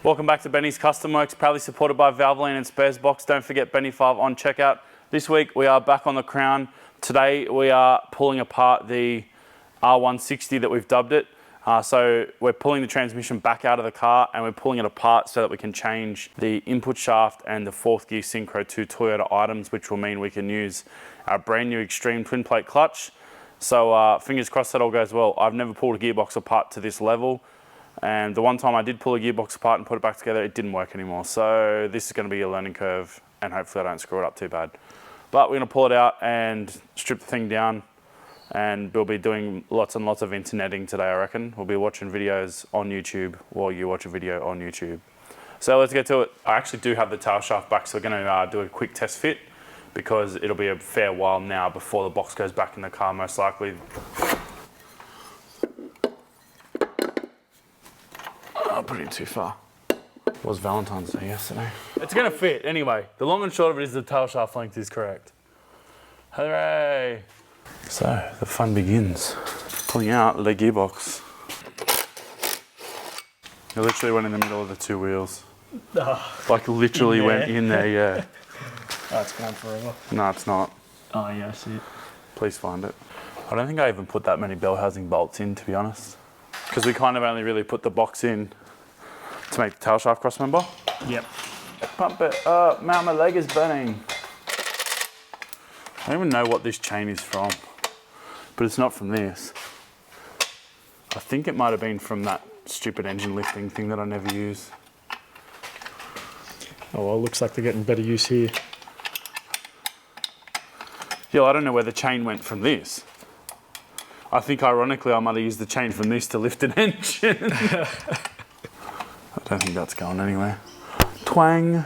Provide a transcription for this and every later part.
Welcome back to Benny's Custom Works, proudly supported by Valvoline and Sparesbox. Don't forget Benny 5 on checkout. This week we are back on the crown. Today we are pulling apart the R160 that we've dubbed it. So we're pulling the transmission back out of the car and we're pulling it apart so that we can change the input shaft and the fourth gear synchro to Toyota items, which will mean we can use our brand new Extreme twin plate clutch. So fingers crossed that all goes well. I've never pulled a gearbox apart to this level. And the one time I did pull a gearbox apart and put it back together, it didn't work anymore. So this is going to be a learning curve and hopefully I don't screw it up too bad. But we're going to pull it out and strip the thing down, and we'll be doing lots and lots of interneting today, I reckon. We'll be watching videos on YouTube while you watch a video on YouTube. So let's get to it. I actually do have the tail shaft back, so we're going to do a quick test fit because it'll be a fair while now before the box goes back in the car, most likely. I'll put it in too far. It was Valentine's Day yesterday. It's gonna fit anyway. The long and short of it is the tail shaft length is correct. Hooray! So the fun begins. Pulling out the gearbox. It literally went in the middle of the two wheels. Like literally went in there, yeah. Oh, it's gone forever. No, it's not. Oh yeah, I see it. Please find it. I don't think I even put that many bell housing bolts in, to be honest. Because we kind of only really put the box in to make the tail shaft cross member. Yep. Pump it up, man, my leg is burning. I don't even know what this chain is from, but it's not from this. I think it might have been from that stupid engine lifting thing that I never use. Oh well, looks like they're getting better use here. Yeah, I don't know where the chain went from this. I think ironically I might have used the chain from this to lift an engine. I don't think that's going anywhere. Twang.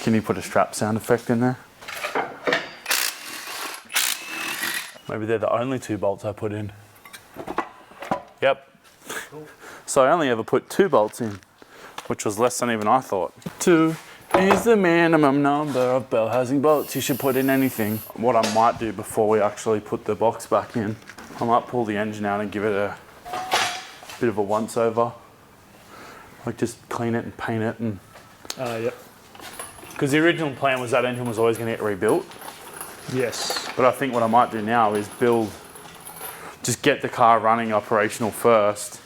Can you put a strap sound effect in there? Maybe they're the only two bolts I put in. Yep. Cool. So I only ever put 2 bolts in, which was less than even I thought. 2 is the minimum number of bell housing bolts you should put in anything. What I might do before we actually put the box back in, I might pull the engine out and give it a bit of a once over. Like just clean it and paint it and... Yep. Because the original plan was that engine was always going to get rebuilt. Yes. But I think what I might do now is just get the car running operational first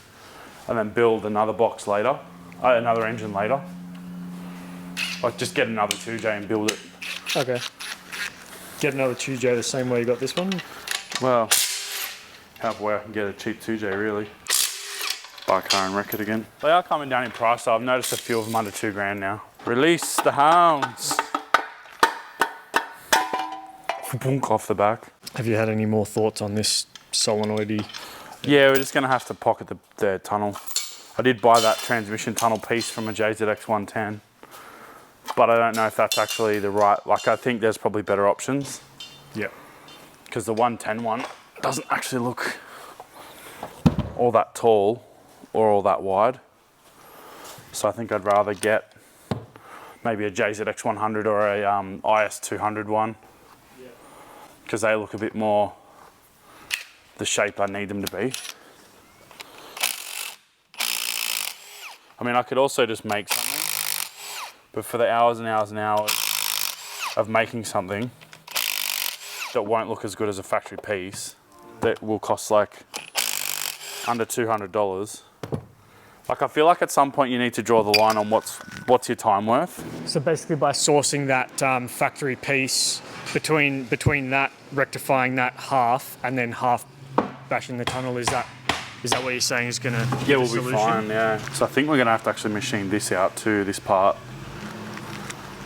and then build another box later, another engine later. Like just get another 2J and build it. Okay. Get another 2J the same way you got this one? Well, halfway I can get a cheap 2J really. Buy a car and wreck it again. They are coming down in price though. I've noticed a few of them under $2,000 now. Release the hounds. Boonk off the back. Have you had any more thoughts on this solenoid-y? Yeah, we're just gonna have to pocket the tunnel. I did buy that transmission tunnel piece from a JZX 110, but I don't know if that's actually the right, like I think there's probably better options. Yeah. Because the 110 one doesn't actually look all that tall or all that wide. So I think I'd rather get maybe a JZX 100 or a IS 200 one. Because they look a bit more the shape I need them to be. I mean, I could also just make something, but for the hours and hours and hours of making something that won't look as good as a factory piece, that will cost like under $200. Like I feel like at some point you need to draw the line on what's your time worth. So basically by sourcing that factory piece, between that, rectifying that half, and then half bashing the tunnel, is that what you're saying is gonna be the solution? Be fine, yeah. So I think we're gonna have to actually machine this out too, this part,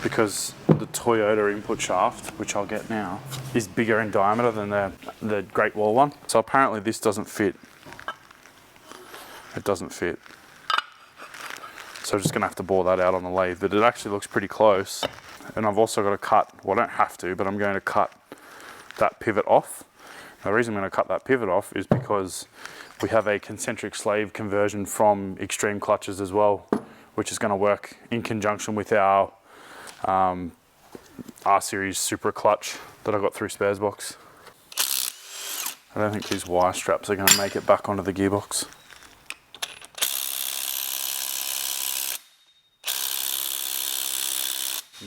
because the Toyota input shaft, which I'll get now, is bigger in diameter than the Great Wall one. So apparently this doesn't fit. It doesn't fit. So I'm just gonna have to bore that out on the lathe, but it actually looks pretty close. And I've also got to cut, well I don't have to, but I'm going to cut that pivot off. The reason I'm going to cut that pivot off is because we have a concentric slave conversion from Extreme clutches as well, which is going to work in conjunction with our R-Series Super clutch that I got through Sparesbox. I don't think these wire straps are going to make it back onto the gearbox.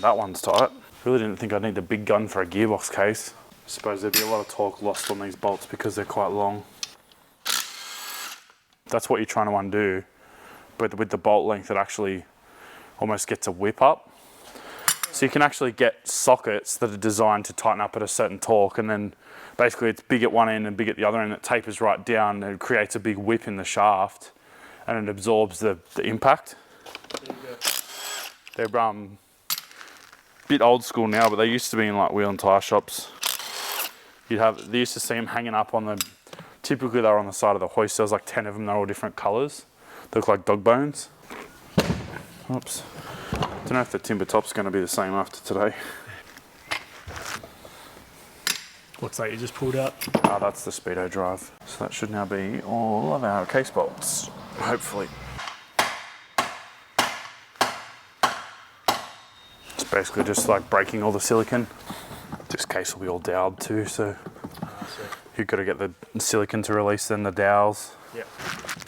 That one's tight. Really didn't think I'd need the big gun for a gearbox case. I suppose there'd be a lot of torque lost on these bolts because they're quite long. That's what you're trying to undo, but with the bolt length it actually almost gets a whip up. So you can actually get sockets that are designed to tighten up at a certain torque, and then basically it's big at one end and big at the other end. It tapers right down and it creates a big whip in the shaft, and it absorbs the impact. They're a bit old school now, but they used to be in like wheel and tire shops. They used to see them hanging up on the, typically they were on the side of the hoist. There was like 10 of them, they're all different colours. They look like dog bones. Oops. Don't know if the timber top's going to be the same after today. Looks like you just pulled out. Ah, that's the speedo drive. So that should now be all of our case bolts, hopefully. It's basically just like breaking all the silicon. This case will be all doweled too, so you've got to get the silicon to release then the dowels. Yep.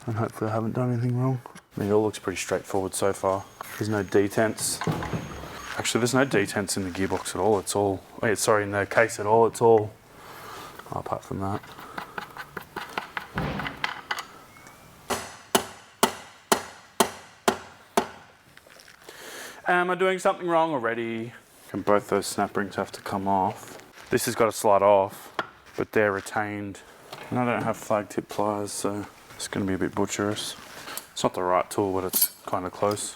And hopefully I haven't done anything wrong. I mean, it all looks pretty straightforward so far. There's no detents. Actually, there's no detents in the gearbox at all. It's all, sorry, in the case at all. It's all, apart from that. Am I doing something wrong already? And both those snap rings have to come off. This has got to slide off, but they're retained. And I don't have flag tip pliers, so it's going to be a bit butcherous. It's not the right tool, but it's kind of close.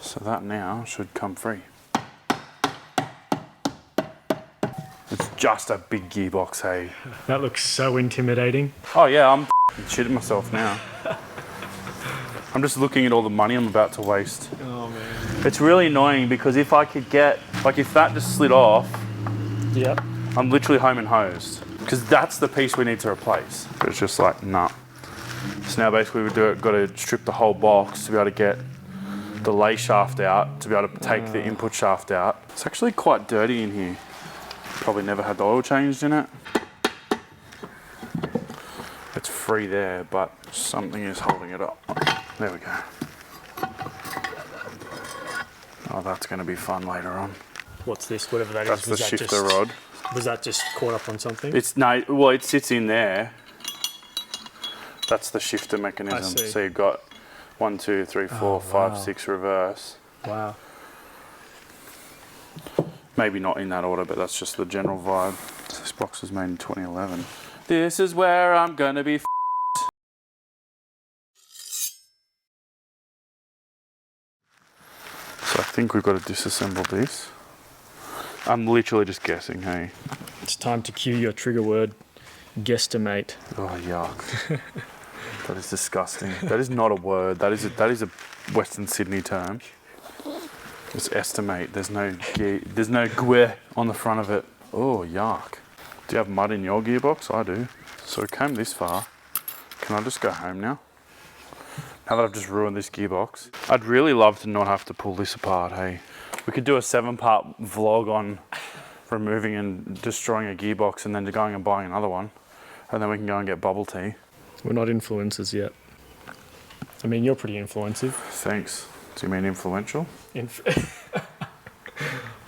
So that now should come free. It's just a big gearbox, hey? That looks so intimidating. Oh yeah, I'm shitting myself now. I'm just looking at all the money I'm about to waste. Oh man. It's really annoying because if I could get, like if that just slid off, Yep. I'm literally home and hosed. Because that's the piece we need to replace. But it's just like, nah. So now basically we've got to strip the whole box to be able to get the lay shaft out, to be able to take the input shaft out. It's actually quite dirty in here. Probably never had the oil changed in it. It's free there, but something is holding it up. There we go. Oh, that's going to be fun later on. What's this? Whatever that That's is. the Was that shifter just, rod. Was that just caught up on something? Well, it sits in there. That's the shifter mechanism. I see. So you've got 1, 2, 3, 4, 5, wow. 6 reverse. Wow. Maybe not in that order, but that's just the general vibe. So this box was made in 2011. This is where I'm gonna be. So I think we've got to disassemble this. I'm literally just guessing, hey. It's time to cue your trigger word, guesstimate. Oh yuck. That is disgusting. That is not a word. That is a Western Sydney term. It's estimate. There's no gwe on the front of it. Oh yuck. Do you have mud in your gearbox? I do. So we came this far. Can I just go home now? Now that I've just ruined this gearbox. I'd really love to not have to pull this apart, hey. We could do a 7-part vlog on removing and destroying a gearbox and then going and buying another one. And then we can go and get bubble tea. We're not influencers yet. I mean, you're pretty influensive. Thanks. Do you mean influential?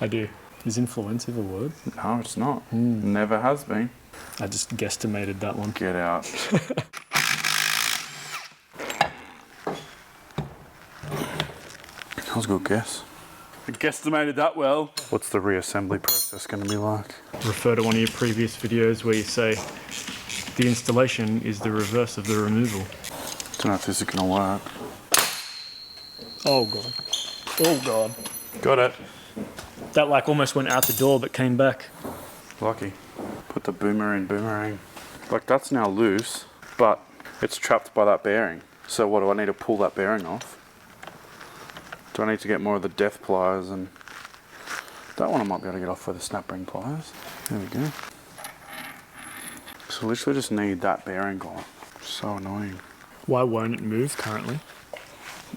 I do. Is influensive a word? No, it's not. Never has been. I just guesstimated that one. Get out. That was a good guess. I guesstimated that well. What's the reassembly process going to be like? Refer to one of your previous videos where you say the installation is the reverse of the removal. Don't know if this is going to work. Oh god. Oh god. Got it. That like almost went out the door but came back. Lucky. Put the boomerang. Like that's now loose, but it's trapped by that bearing. So what, do I need to pull that bearing off? Do I need to get more of the death pliers? And that one I might be able to get off with the snap ring pliers. There we go. So literally just need that bearing gone. So annoying. Why won't it move currently?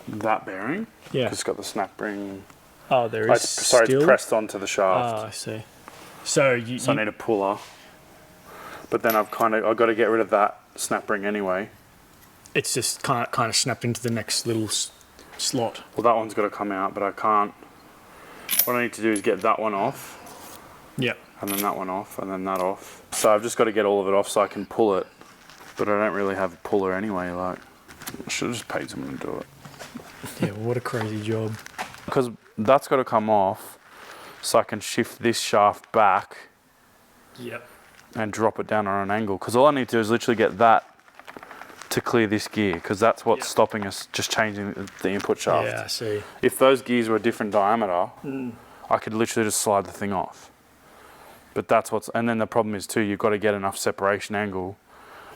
That bearing? Yeah. Because it's got the snap ring. Oh, there is Sorry, still? it's pressed onto the shaft. Oh, I see. So I need a puller. But then I've got to get rid of that snap ring anyway. It's just kind of snapped into the next little slot. Well, that one's got to come out, but I can't what I need to do is get that one off. Yeah. And then that one off, and then that off. So I've just got to get all of it off so I can pull it. But I don't really have a puller anyway, like, I should have just paid someone to do it. Yeah, what a crazy job. Because that's got to come off so I can shift this shaft back. Yep. And drop it down on an angle. Because all I need to do is literally get that to clear this gear, because that's what's stopping us just changing the input shaft. Yeah, I see. If those gears were a different diameter, I could literally just slide the thing off. But that's what's, and then the problem is too, you've got to get enough separation angle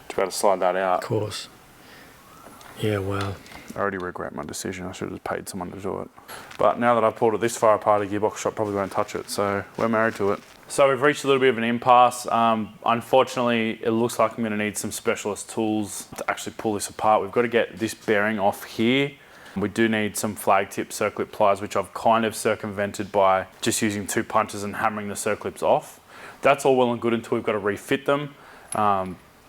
to be able to slide that out. Of course. Yeah, wow. I already regret my decision. I should have paid someone to do it. But now that I've pulled it this far apart, a gearbox shop probably won't touch it. So we're married to it. So we've reached a little bit of an impasse. Unfortunately, it looks like I'm going to need some specialist tools to actually pull this apart. We've got to get this bearing off here. We do need some flag tip circlip pliers, which I've kind of circumvented by just using 2 punches and hammering the circlips off. That's all well and good until we've got to refit them.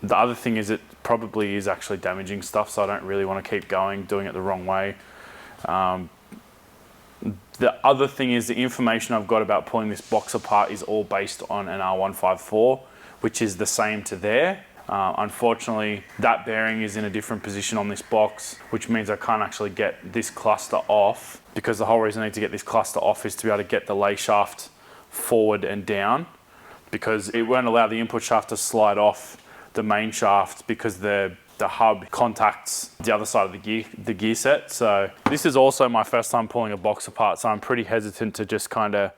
The other thing is it probably is actually damaging stuff, so I don't really want to keep going, doing it the wrong way. The other thing is the information I've got about pulling this box apart is all based on an R154, which is the same to there. Unfortunately, that bearing is in a different position on this box, which means I can't actually get this cluster off, because the whole reason I need to get this cluster off is to be able to get the lay shaft forward and down, because it won't allow the input shaft to slide off the main shaft because the hub contacts the other side of the gear set. So this is also my first time pulling a box apart, so I'm pretty hesitant to just kind of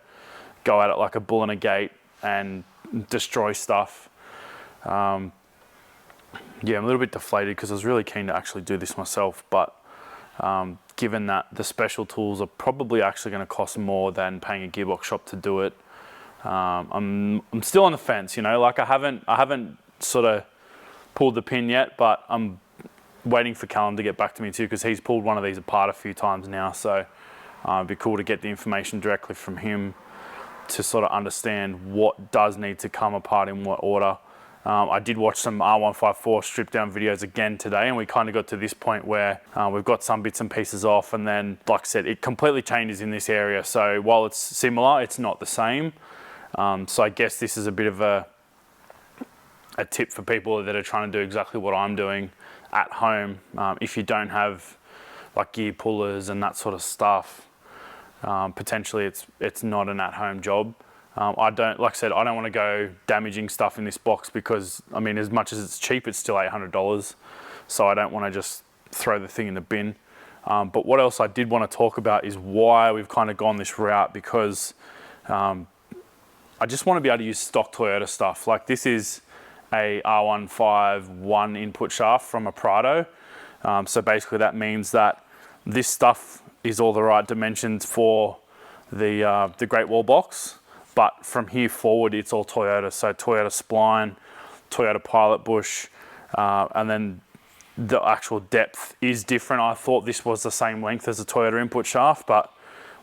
go at it like a bull in a gate and destroy stuff. Yeah, I'm a little bit deflated because I was really keen to actually do this myself, but given that the special tools are probably actually going to cost more than paying a gearbox shop to do it, I'm still on the fence, you know, like I haven't sort of pulled the pin yet, but I'm waiting for Callum to get back to me too, because he's pulled one of these apart a few times now, so it'd be cool to get the information directly from him to sort of understand what does need to come apart in what order. I did watch some R154 strip down videos again today, and we kind of got to this point where we've got some bits and pieces off, and then, like I said, it completely changes in this area. So while it's similar, it's not the same. So I guess this is a bit of a tip for people that are trying to do exactly what I'm doing at home. If you don't have like gear pullers and that sort of stuff, potentially it's not an at-home job. Like I said, I don't want to go damaging stuff in this box, because I mean, as much as it's cheap, it's still $800. So I don't want to just throw the thing in the bin. But what else I did want to talk about is why we've kind of gone this route, because I just want to be able to use stock Toyota stuff. Like this is a R151 input shaft from a Prado. So basically that means that this stuff is all the right dimensions for the Great Wall box, but from here forward it's all Toyota. So Toyota spline, Toyota pilot bush, and then the actual depth is different. I thought this was the same length as a Toyota input shaft, but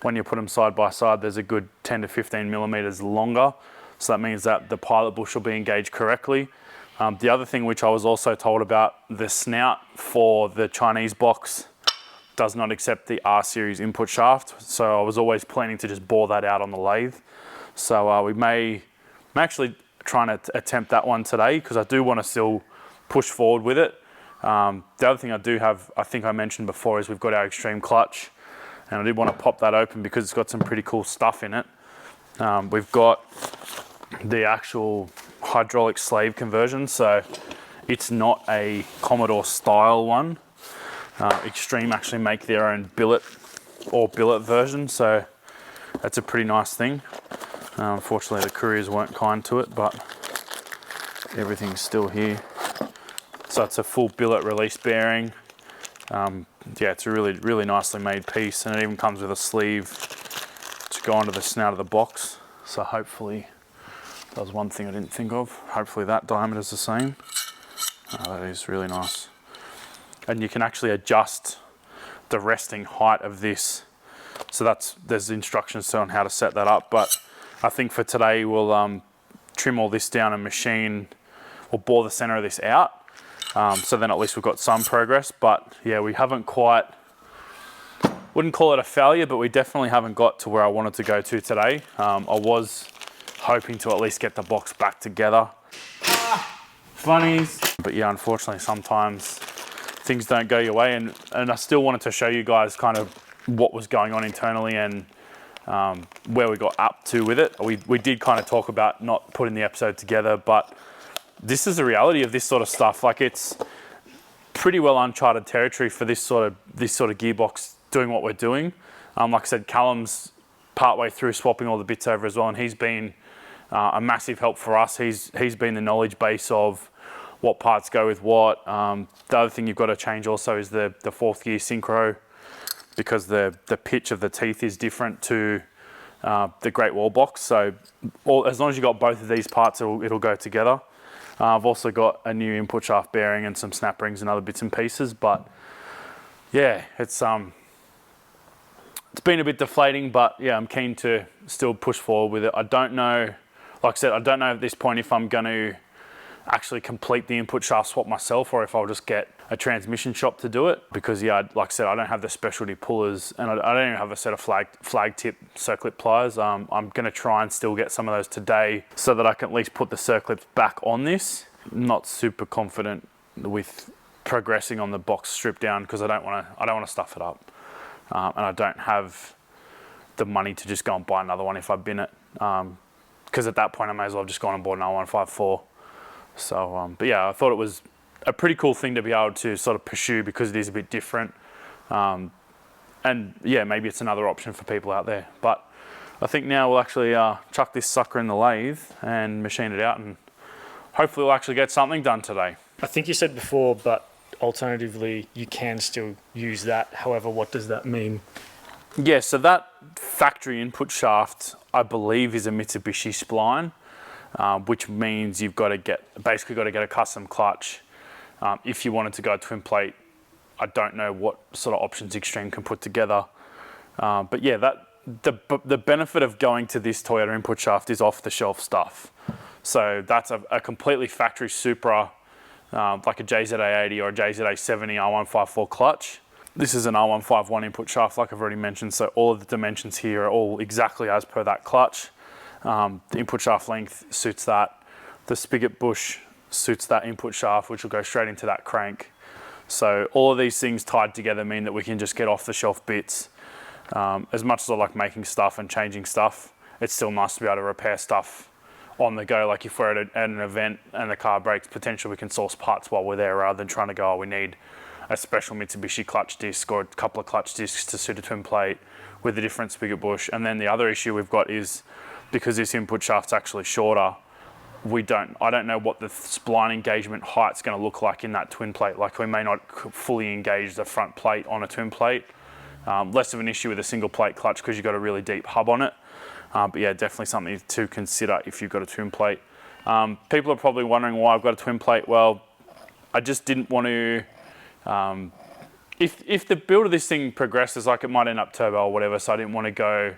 when you put them side by side, there's a good 10 to 15 millimeters longer. So that means that the pilot bush will be engaged correctly. The other thing which I was also told about, the snout for the Chinese box does not accept the R series input shaft. So I was always planning to just bore that out on the lathe. So I'm actually trying to attempt that one today, because I do want to still push forward with it. The other thing I do have, I think I mentioned before, is we've got our extreme clutch, and I did want to pop that open because it's got some pretty cool stuff in it. We've got the actual hydraulic slave conversion, so it's not a Commodore style one. Extreme actually make their own billet version, so that's a pretty nice thing. Unfortunately the couriers weren't kind to it, but everything's still here. So it's a full billet release bearing. Yeah, it's a really nicely made piece, and it even comes with a sleeve to go onto the snout of the box. So hopefully, that was one thing I didn't think of. Hopefully that diameter is the same. That is really nice. And you can actually adjust the resting height of this. So there's instructions on how to set that up. But I think for today we'll trim all this down and machine, or bore the center of this out. So then at least we've got some progress. But yeah, we haven't quite wouldn't call it a failure, but we definitely haven't got to where I wanted to go to today. I was hoping to at least get the box back together. Funnies. But yeah, unfortunately, sometimes things don't go your way, and I still wanted to show you guys kind of what was going on internally and where we got up to with it. We did kind of talk about not putting the episode together, but this is the reality of this sort of stuff. Like, it's pretty well uncharted territory for this sort of gearbox doing what we're doing. Like I said, Callum's partway through swapping all the bits over as well, and he's been a massive help for us. He's been the knowledge base of what parts go with what. The other thing you've got to change also is the fourth gear synchro, because the pitch of the teeth is different to the Great Wall box. So as long as you've got both of these parts, it'll go together. I've also got a new input shaft bearing and some snap rings and other bits and pieces. But yeah, it's been a bit deflating, but yeah, I'm keen to still push forward with it. I don't know, like I said, I don't know at this point if I'm going to actually complete the input shaft swap myself, or if I'll just get a transmission shop to do it, because yeah, like I said, I don't have the specialty pullers, and I don't even have a set of flag tip circlip pliers. I'm going to try and still get some of those today so that I can at least put the circlips back on this. Not super confident with progressing on the box strip down, because I don't want to stuff it up, and I don't have the money to just go and buy another one if I bin it, because at that point I may as well have just gone and bought an R154. So, but yeah, I thought it was a pretty cool thing to be able to sort of pursue, because it is a bit different. And yeah, maybe it's another option for people out there. But I think now we'll actually chuck this sucker in the lathe and machine it out, and hopefully we'll actually get something done today. I think you said before, but alternatively, you can still use that. However, what does that mean? Yeah, so that factory input shaft, I believe, is a Mitsubishi spline. Which means you've got to basically got to get a custom clutch. If you wanted to go twin plate, I don't know what sort of options Extreme can put together. But yeah, the benefit of going to this Toyota input shaft is off the shelf stuff. So that's a completely factory Supra, like a JZA80 or a JZA70 R154 clutch. This is an R151 input shaft, like I've already mentioned. So all of the dimensions here are all exactly as per that clutch. The input shaft length suits that. The spigot bush suits that input shaft, which will go straight into that crank. So all of these things tied together mean that we can just get off the shelf bits. As much as I like making stuff and changing stuff, it's still nice to be able to repair stuff on the go. Like if we're at an event and the car breaks, potentially we can source parts while we're there, rather than trying to go, oh, we need a special Mitsubishi clutch disc or a couple of clutch discs to suit a twin plate with a different spigot bush. And then the other issue we've got is, because this input shaft's actually shorter, I don't know what the spline engagement height's going to look like in that twin plate. Like, we may not fully engage the front plate on a twin plate. Less of an issue with a single plate clutch because you've got a really deep hub on it. But yeah, definitely something to consider if you've got a twin plate. People are probably wondering why I've got a twin plate. Well, I just didn't want to, if the build of this thing progresses, like it might end up turbo or whatever, so I didn't want to go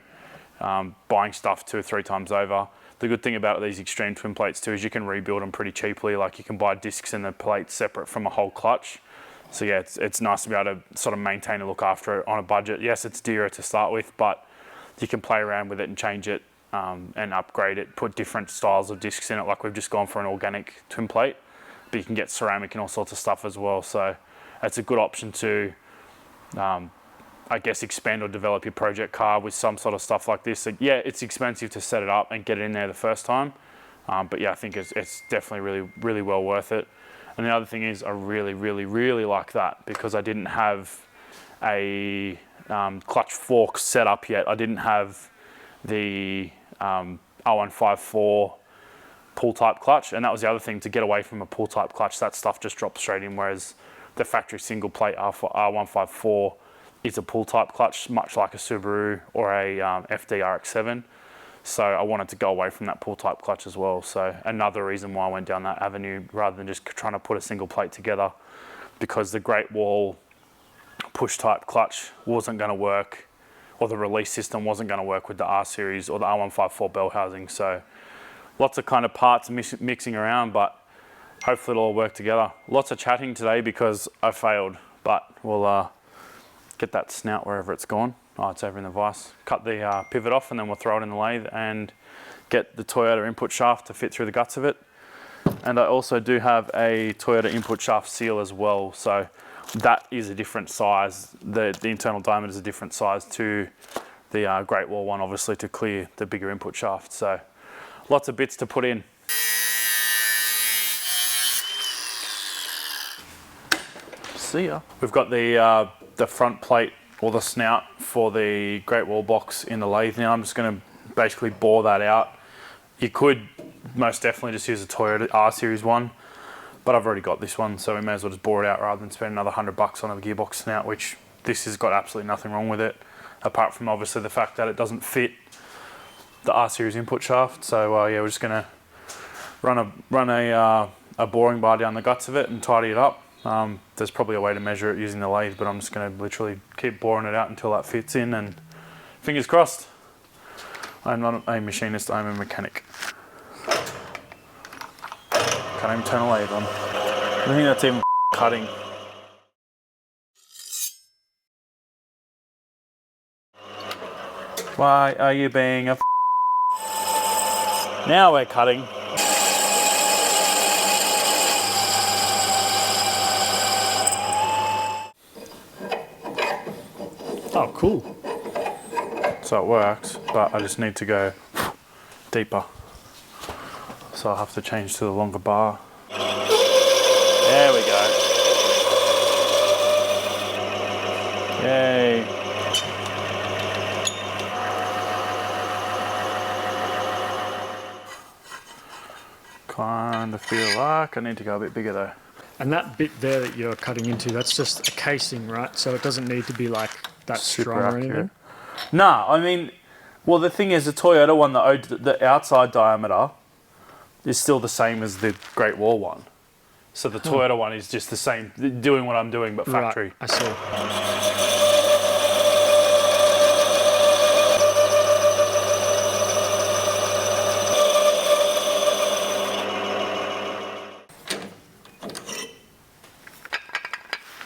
buying stuff 2 or 3 times over. The good thing about these Extreme twin plates too is you can rebuild them pretty cheaply. Like, you can buy discs and the plates separate from a whole clutch. So yeah, it's nice to be able to sort of maintain and look after it on a budget. Yes, it's dearer to start with, but you can play around with it and change it and upgrade it, put different styles of discs in it. Like, we've just gone for an organic twin plate, but you can get ceramic and all sorts of stuff as well. So it's a good option to I guess expand or develop your project car with some sort of stuff like this. So yeah, it's expensive to set it up and get it in there the first time. But yeah, I think it's definitely really well worth it. And the other thing is, I really like that, because I didn't have a clutch fork set up yet. I didn't have the R154 pull type clutch. And that was the other thing, to get away from a pull type clutch, that stuff just drops straight in. Whereas the factory single plate R154 is a pull type clutch, much like a Subaru or a FD RX-7. So I wanted to go away from that pull type clutch as well. So another reason why I went down that avenue, rather than just trying to put a single plate together, because the Great Wall push type clutch wasn't going to work, or the release system wasn't going to work with the R series or the R154 bell housing. So lots of kind of parts mixing around, but hopefully it'll all work together. Lots of chatting today because I failed, but we'll get that snout wherever it's gone. Oh, it's over in the vise. Cut the pivot off and then we'll throw it in the lathe and get the Toyota input shaft to fit through the guts of it. And I also do have a Toyota input shaft seal as well. So that is a different size. The internal diameter is a different size to the Great Wall one, obviously, to clear the bigger input shaft. So lots of bits to put in. See ya. We've got the front plate or the snout for the Great Wall box in the lathe now. I'm just going to basically bore that out. You could most definitely just use a Toyota R Series one, but I've already got this one, so we may as well just bore it out rather than spend another $100 on a gearbox snout, which this has got absolutely nothing wrong with it, apart from obviously the fact that it doesn't fit the R Series input shaft. So yeah, we're just going to run a boring bar down the guts of it and tidy it up. There's probably a way to measure it using the lathe, but I'm just going to literally keep boring it out until that fits in, and fingers crossed. I'm not a machinist, I'm a mechanic. Can't even turn a lathe on. I don't think that's even cutting. Why are you being a Now we're cutting. Oh, cool. So it works, but I just need to go deeper. So I'll have to change to the longer bar. There we go. Yay. Kind of feel like I need to go a bit bigger though. And that bit there that you're cutting into, that's just a casing, right? So it doesn't need to be like that Super strong or accurate. anything? Nah, I mean, well, the thing is, the Toyota one, the outside diameter is still the same as the Great Wall one. So the Toyota one is just the same, doing what I'm doing, but factory. Right, I see.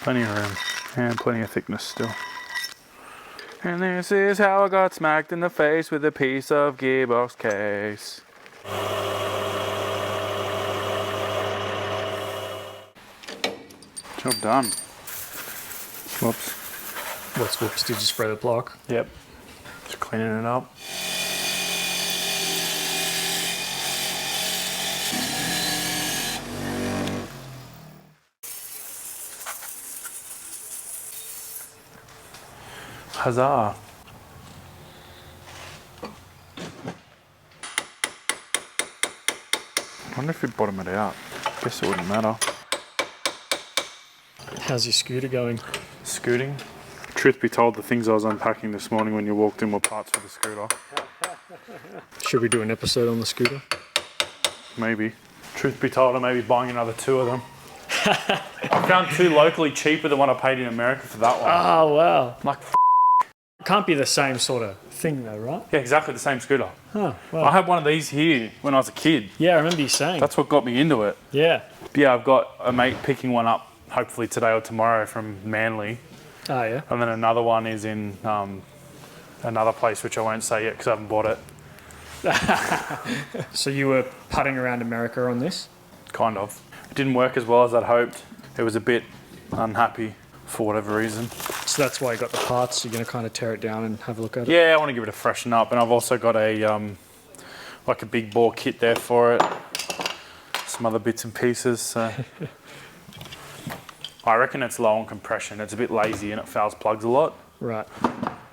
Plenty of room and plenty of thickness still. And this is how I got smacked in the face with a piece of gearbox case. Job done. Whoops. What's whoops? Did you spray the block? Yep. Just cleaning it up. Huzzah. I wonder if we bottom it out. Guess it wouldn't matter. How's your scooter going? Scooting. Truth be told, the things I was unpacking this morning when you walked in were parts for the scooter. Should we do an episode on the scooter? Maybe. Truth be told, I may be buying another 2 of them. I found 2 locally cheaper than what I paid in America for that one. Oh, wow. I'm like, It can't be the same sort of thing though, right? yeah, exactly the same scooter. Oh, wow. I had one of these here when I was a kid. Yeah, I remember you saying. That's what got me into it. Yeah. Yeah, I've got a mate picking one up hopefully today or tomorrow from Manly. Oh, yeah. And then another one is in another place which I won't say yet because I haven't bought it. So you were putting around America on this? Kind of. It didn't work as well as I'd hoped. It was a bit unhappy for whatever reason. So that's why you got the parts. You're going to kind of tear it down and have a look at it? Yeah, I want to give it a freshen up, and I've also got a like a big bore kit there for it. Some other bits and pieces. So. I reckon it's low on compression. It's a bit lazy and it fouls plugs a lot. Right.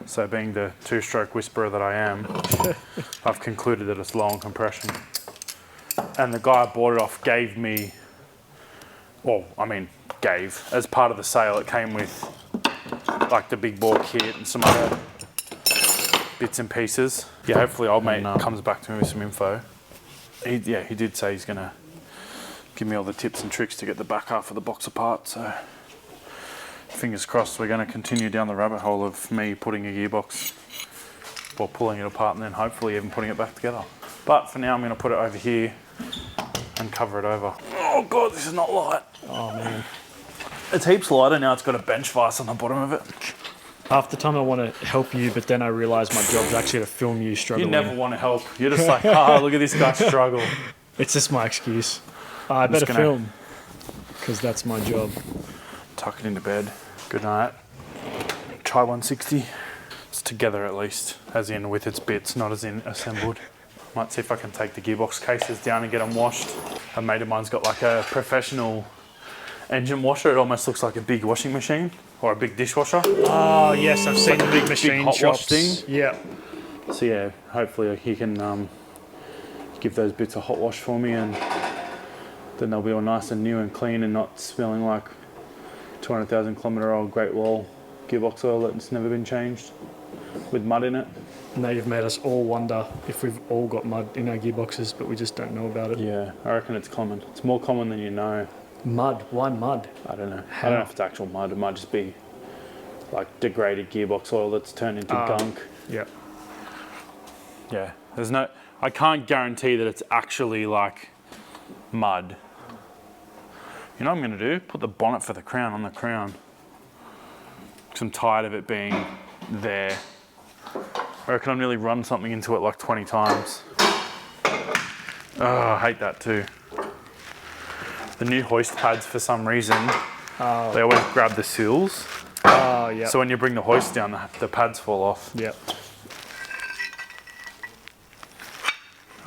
So being the 2-stroke whisperer that I am, I've concluded that it's low on compression. And the guy I bought it off gave me, as part of the sale, it came with like the big bore kit and some other bits and pieces. Yeah, hopefully old mate comes back to me with some info. He did say he's gonna give me all the tips and tricks to get the back half of the box apart. So fingers crossed we're going to continue down the rabbit hole of me putting a gearbox, or pulling it apart and then hopefully even putting it back together. But for now I'm going to put it over here and cover it over. Oh God, this is not light. Oh man. It's heaps lighter now. It's got a bench vise on the bottom of it. Half the time I want to help you, but then I realise my job's actually to film you struggling. You never want to help. You're just like, look at this guy struggle. It's just my excuse. I better film, because that's my job. Tuck it into bed. Good night. Try 160. It's together at least, as in with its bits, not as in assembled. Might see if I can take the gearbox cases down and get them washed. A mate of mine's got like a professional engine washer. It almost looks like a big washing machine or a big dishwasher. Oh yes, I've seen the big machine hot shops. wash thing. Yeah. So yeah, hopefully he can give those bits a hot wash for me, and then they'll be all nice and new and clean and not smelling like 200,000 kilometre old Great Wall gearbox oil that's never been changed with mud in it. Now you've made us all wonder if we've all got mud in our gearboxes, but we just don't know about it. Yeah, I reckon it's common. It's more common than you know. Mud? Why mud? I don't know. I don't know if it's actual mud. It might just be like degraded gearbox oil that's turned into gunk. Yeah. Yeah. There's no. I can't guarantee that it's actually like mud. You know what I'm going to do? Put the bonnet for the crown on the crown. Because I'm tired of it being there. I reckon I've nearly run something into it like 20 times. Oh, I hate that too. The new hoist pads, for some reason, they always grab the sills. Oh, yeah. So when you bring the hoist down, the pads fall off. Yep.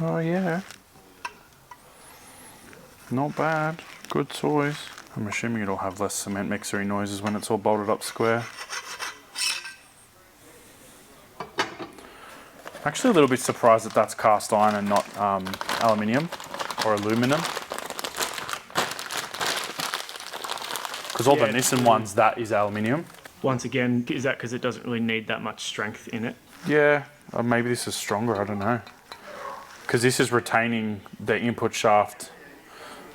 Oh yeah. Not bad. Good toys. I'm assuming it'll have less cement mixery noises when it's all bolted up square. Actually a little bit surprised that that's cast iron and not aluminium or aluminum. Because all the Nissan ones, that is aluminium. Once again, is that because it doesn't really need that much strength in it? Yeah, or maybe this is stronger, I don't know. Because this is retaining the input shaft,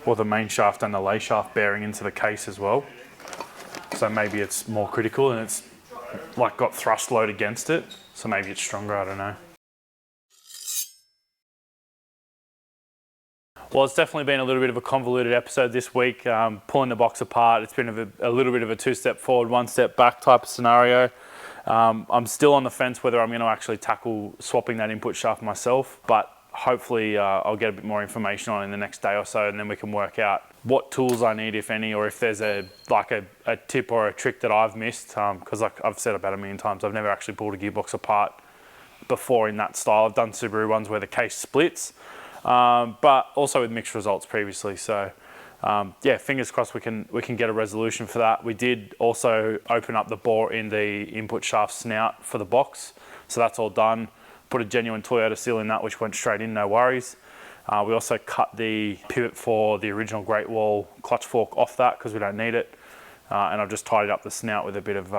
or the main shaft and the lay shaft bearing into the case as well. So maybe it's more critical and it's like got thrust load against it. So maybe it's stronger, I don't know. Well, it's definitely been a little bit of a convoluted episode this week, pulling the box apart. It's been a little bit of a 2-step forward, 1-step back type of scenario. I'm still on the fence whether I'm going to actually tackle swapping that input shaft myself, but hopefully I'll get a bit more information on it in the next day or so, and then we can work out what tools I need, if any, or if there's a tip or a trick that I've missed, because like I've said about 1,000,000 times, I've never actually pulled a gearbox apart before in that style. I've done Subaru ones where the case splits, but also with mixed results previously. So yeah, fingers crossed we can get a resolution for that. We did also open up the bore in the input shaft snout for the box, so that's all done. Put a genuine Toyota seal in that, which went straight in, no worries. We also cut the pivot for the original Great Wall clutch fork off that because we don't need it. And I've just tidied up the snout with a bit of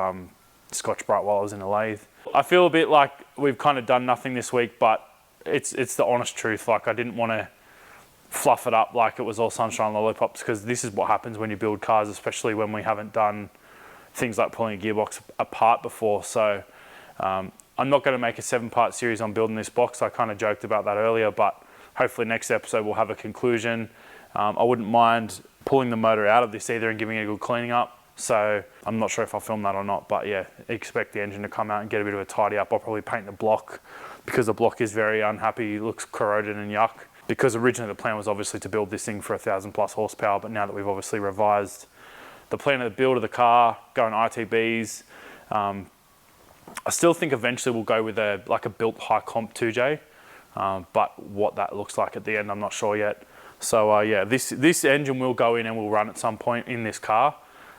Scotch-Brite while I was in the lathe. I feel a bit like we've kind of done nothing this week, but it's the honest truth. Like, I didn't want to fluff it up like it was all sunshine and lollipops, because this is what happens when you build cars, especially when we haven't done things like pulling a gearbox apart before. So I'm not going to make a 7-part series on building this box. I kind of joked about that earlier, but hopefully next episode we'll have a conclusion. I wouldn't mind pulling the motor out of this either and giving it a good cleaning up. So I'm not sure if I'll film that or not, but yeah, expect the engine to come out and get a bit of a tidy up. I'll probably paint the block because the block is very unhappy, it looks corroded and yuck. Because originally the plan was obviously to build this thing for 1,000+ horsepower, but now that we've obviously revised the plan of the build of the car, going ITBs, I still think eventually we'll go with a built high comp 2J, but what that looks like at the end, I'm not sure yet. So yeah, this engine will go in and will run at some point in this car,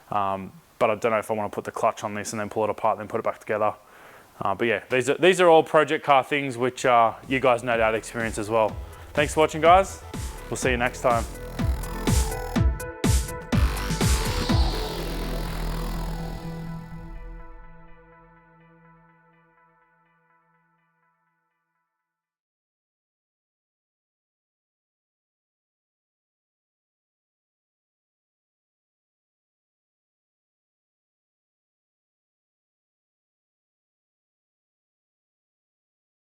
but I don't know if I want to put the clutch on this and then pull it apart and then put it back together. But yeah, these are all project car things which you guys no doubt experience as well. Thanks for watching, guys. We'll see you next time.